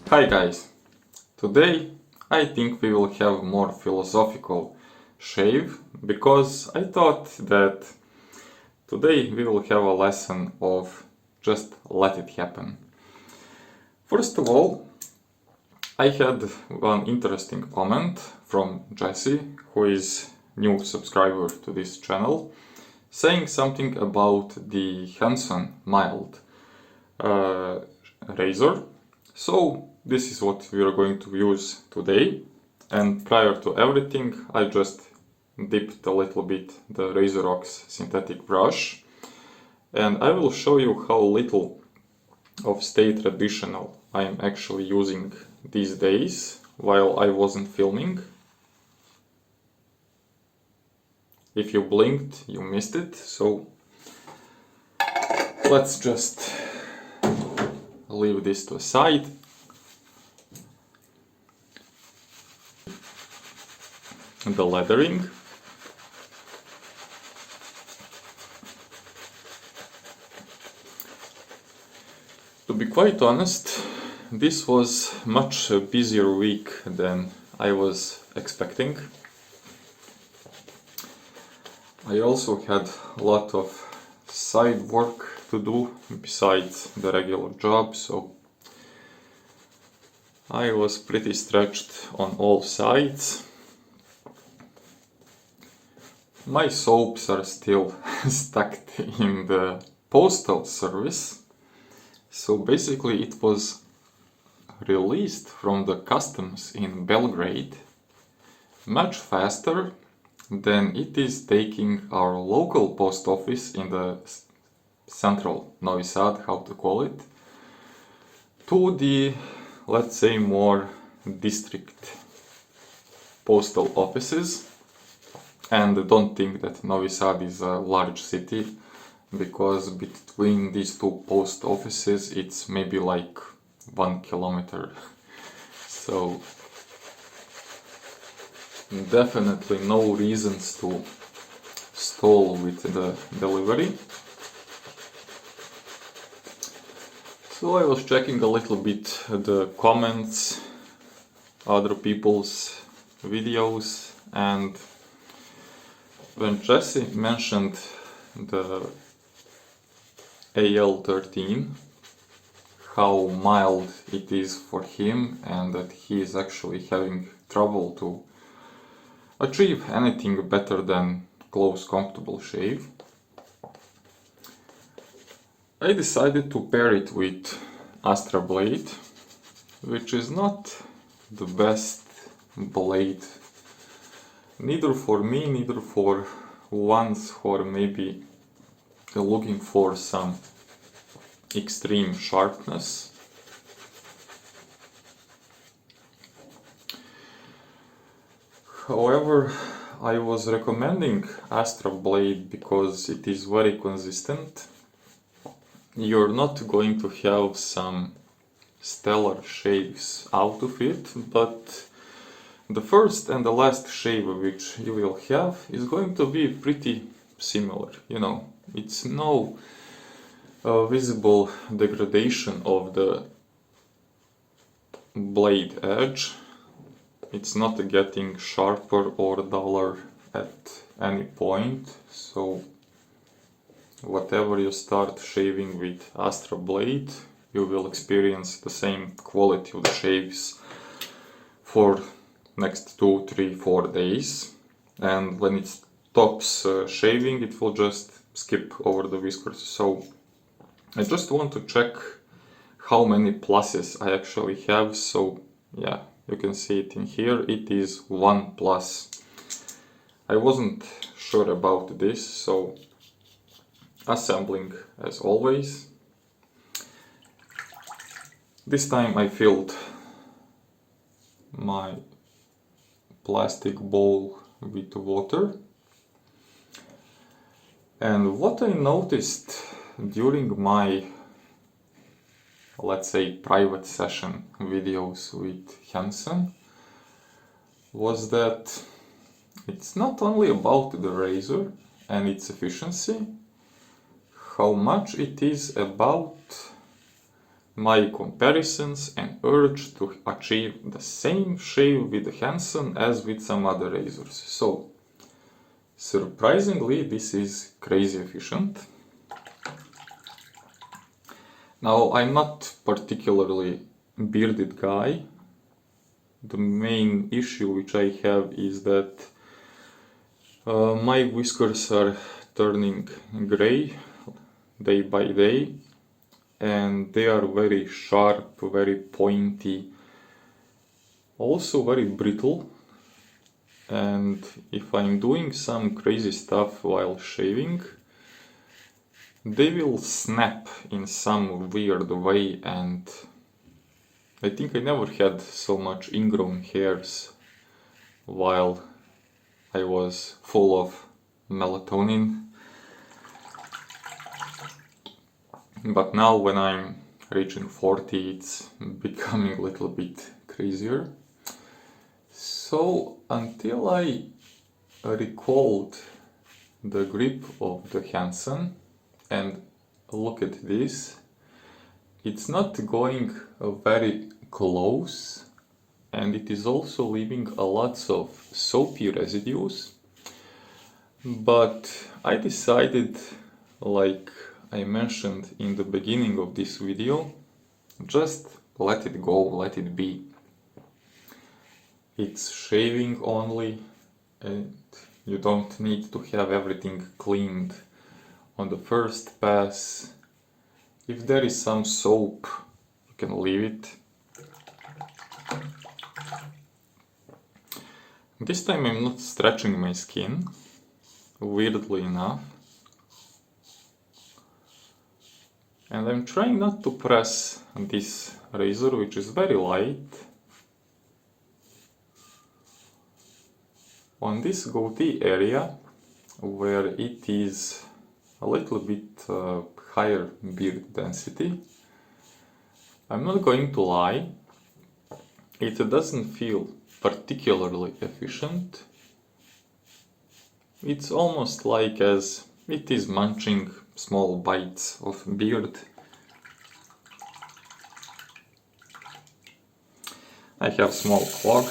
Hi guys! Today I think we will have more philosophical shave because I thought that today we will have a lesson of just let it happen. First of all, I had one interesting comment from Jesse, who is new subscriber to this channel, saying something about the Henson mild razor. So this is what we are going to use today, and prior to everything I just dipped a little bit the RazorOx synthetic brush, and I will show you how little of stay traditional I am actually using these days while I wasn't filming. If you blinked, you missed it, so let's just leave this to the side. The leathering. To be quite honest, this was much busier week than I was expecting. I also had a lot of side work to do besides the regular job, so I was pretty stretched on all sides. My soaps are still stuck in the postal service, so basically it was released from the customs in Belgrade much faster than it is taking our local post office in the central Novi Sad, how to call it, to the, let's say, more district postal offices. And don't think that Novi Sad is a large city, because between these two post offices it's maybe like 1 kilometer. So definitely no reasons to stall with the delivery. So I was checking a little bit the comments, other people's videos, and when Jesse mentioned the AL13, how mild it is for him and that he is actually having trouble to achieve anything better than close comfortable shave, I decided to pair it with Astra blade, which is not the best blade, neither for me, neither for ones who are maybe looking for some extreme sharpness. However, I was recommending Astra blade because it is very consistent. You're not going to have some stellar shaves out of it, but the first and the last shave which you will have is going to be pretty similar, you know. It's no visible degradation of the blade edge. It's not getting sharper or duller at any point, so whatever you start shaving with Astra blade, you will experience the same quality of the shaves for next 2, 3, 4 days, and when it stops shaving it will just skip over the whiskers. So I just want to check how many pluses I actually have. So yeah, you can see it in here, it is 1 plus. I wasn't sure about this, so assembling as always. This time I filled my plastic bowl with water, and what I noticed during my, let's say, private session videos with Henson was that it's not only about the razor and its efficiency, how much it is about my comparisons and urge to achieve the same shave with the Henson as with some other razors. So, surprisingly, this is crazy efficient. Now, I'm not particularly bearded guy. The main issue which I have is that my whiskers are turning gray day by day, and they are very sharp, very pointy, also very brittle. And if I'm doing some crazy stuff while shaving, they will snap in some weird way, and I think I never had so much ingrown hairs while I was full of melatonin. But now when I'm reaching 40, it's becoming a little bit crazier. So until I recalled the grip of the Henson, and look at this, it's not going very close, and it is also leaving a lots of soapy residues. But I decided, like I mentioned in the beginning of this video, just let it go, let it be. It's shaving only, and you don't need to have everything cleaned on the first pass. If there is some soap, you can leave it. This time I'm not stretching my skin, weirdly enough. And I'm trying not to press this razor, which is very light, on this goatee area, where it is a little bit higher beard density. I'm not going to lie, it doesn't feel particularly efficient. It's almost like as it is munching small bites of beard. I have small clog,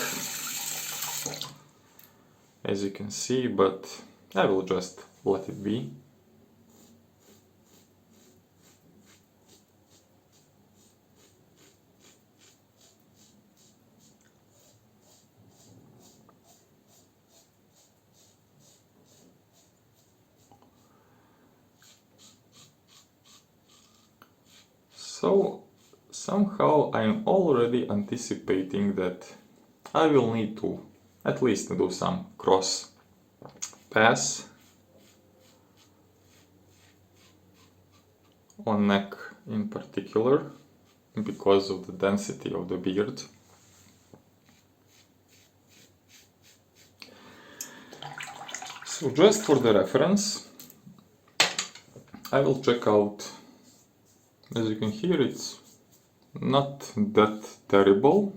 as you can see, but I will just let it be. So somehow I'm already anticipating that I will need to at least do some cross pass on neck in particular, because of the density of the beard. So just for the reference, I will check out. As you can hear, it's not that terrible.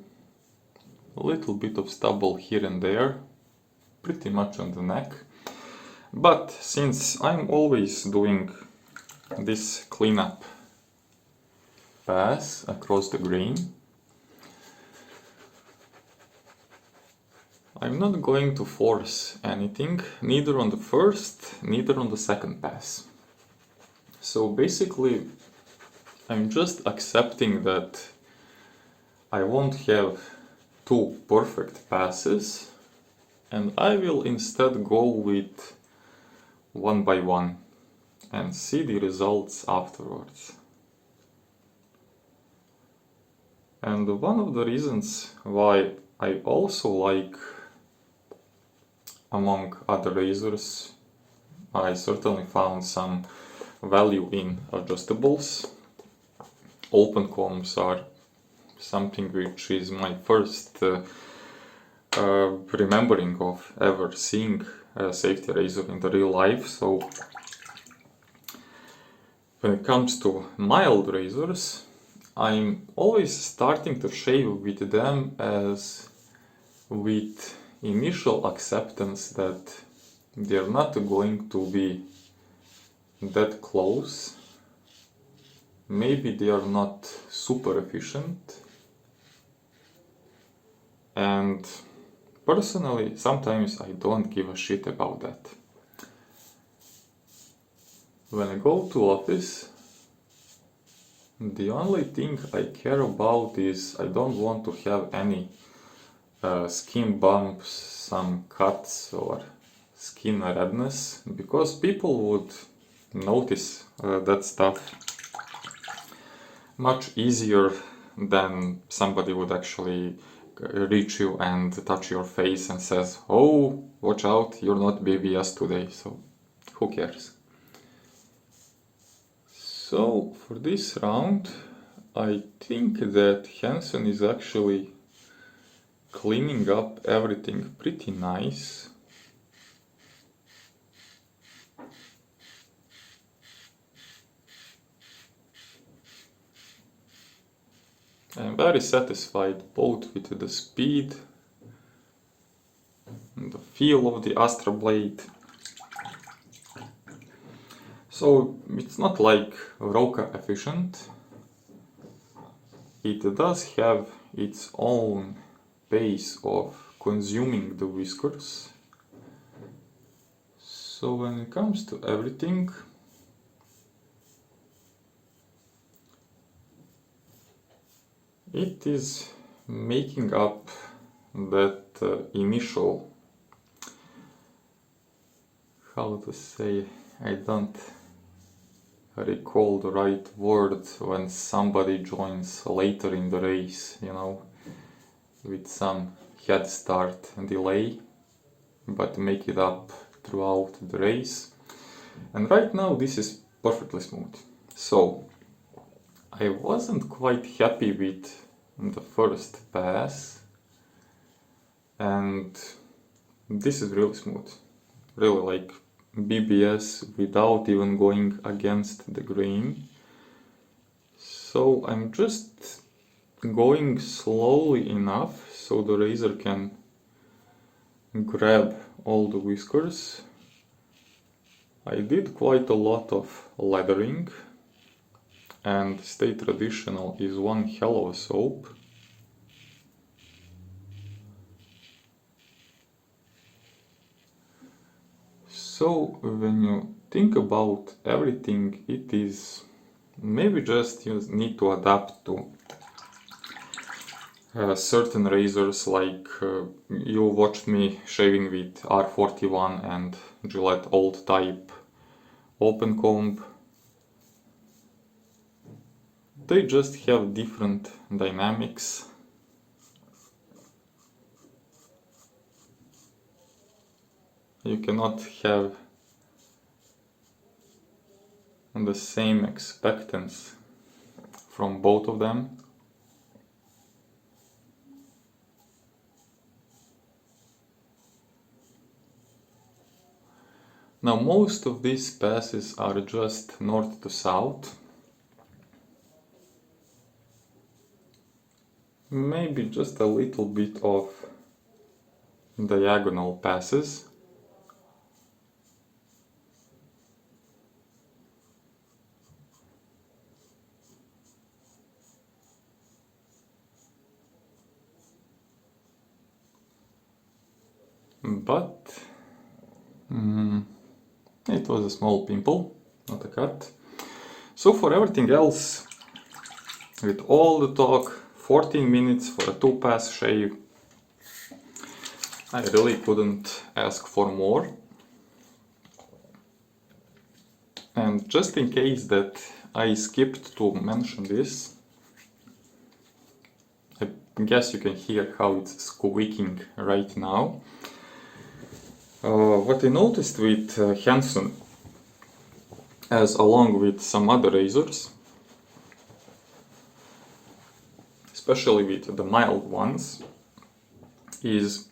A little bit of stubble here and there, pretty much on the neck. But since I'm always doing this cleanup pass across the grain, I'm not going to force anything, neither on the first, neither on the second pass. So basically, I'm just accepting that I won't have two perfect passes, and I will instead go with one by one and see the results afterwards. And one of the reasons why I also like, among other razors, I certainly found some value in adjustables. Open combs are something which is my first remembering of ever seeing a safety razor in the real life. So when it comes to mild razors, I'm always starting to shave with them as with initial acceptance that they're not going to be that close, maybe they are not super efficient, and personally sometimes I don't give a shit about that. When I go to office, the only thing I care about is I don't want to have any skin bumps, some cuts or skin redness, because people would notice that stuff much easier than somebody would actually reach you and touch your face and says, "Oh, watch out, you're not BBS today." So who cares? So for this round, I think that Henson is actually cleaning up everything pretty nice. I'm very satisfied both with the speed and the feel of the Astra blade. So it's not like Roca efficient. It does have its own pace of consuming the whiskers. So when it comes to everything, it is making up that initial, how to say, I don't recall the right word, when somebody joins later in the race, you know, with some head start and delay, but make it up throughout the race. And right now this is perfectly smooth. So I wasn't quite happy with the first pass, and this is really smooth, really like BBS without even going against the grain. So I'm just going slowly enough so the razor can grab all the whiskers. I did quite a lot of lathering, and Stay Traditional is one hell of a soap. So when you think about everything, it is maybe just you need to adapt to certain razors, like you watched me shaving with R41 and Gillette old type open comb. They just have different dynamics. You cannot have the same expectance from both of them. Now most of these passes are just north to south. Maybe just a little bit of diagonal passes. But it was a small pimple, not a cut. So for everything else, with all the talk, 14 minutes for a 2-pass shave, I really couldn't ask for more. And just in case that I skipped to mention this, I guess you can hear how it's squeaking right now. What I noticed with Henson, as along with some other razors, especially with the mild ones, is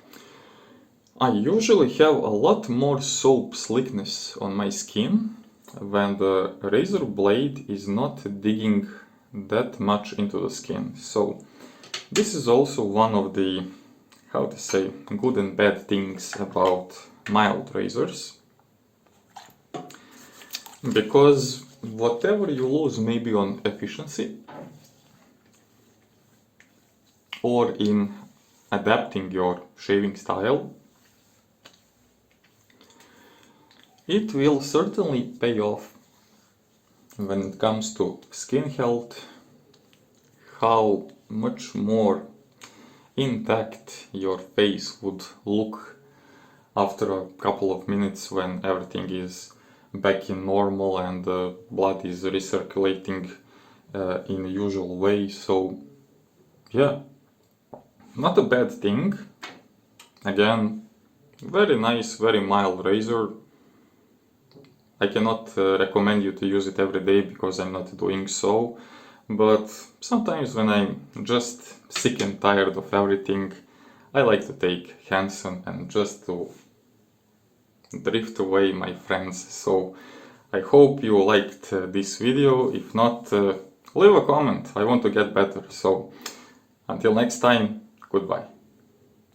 I usually have a lot more soap slickness on my skin when the razor blade is not digging that much into the skin. So this is also one of the, how to say, good and bad things about mild razors, because whatever you lose maybe on efficiency or in adapting your shaving style, it will certainly pay off when it comes to skin health, how much more intact your face would look after a couple of minutes when everything is back in normal and the blood is recirculating in the usual way. So yeah, not a bad thing. Again, very nice, very mild razor. I cannot recommend you to use it every day because I'm not doing so, but sometimes when I'm just sick and tired of everything, I like to take Henson and just to drift away, my friends. So I hope you liked this video. If not, leave a comment. I want to get better. So until next time, goodbye.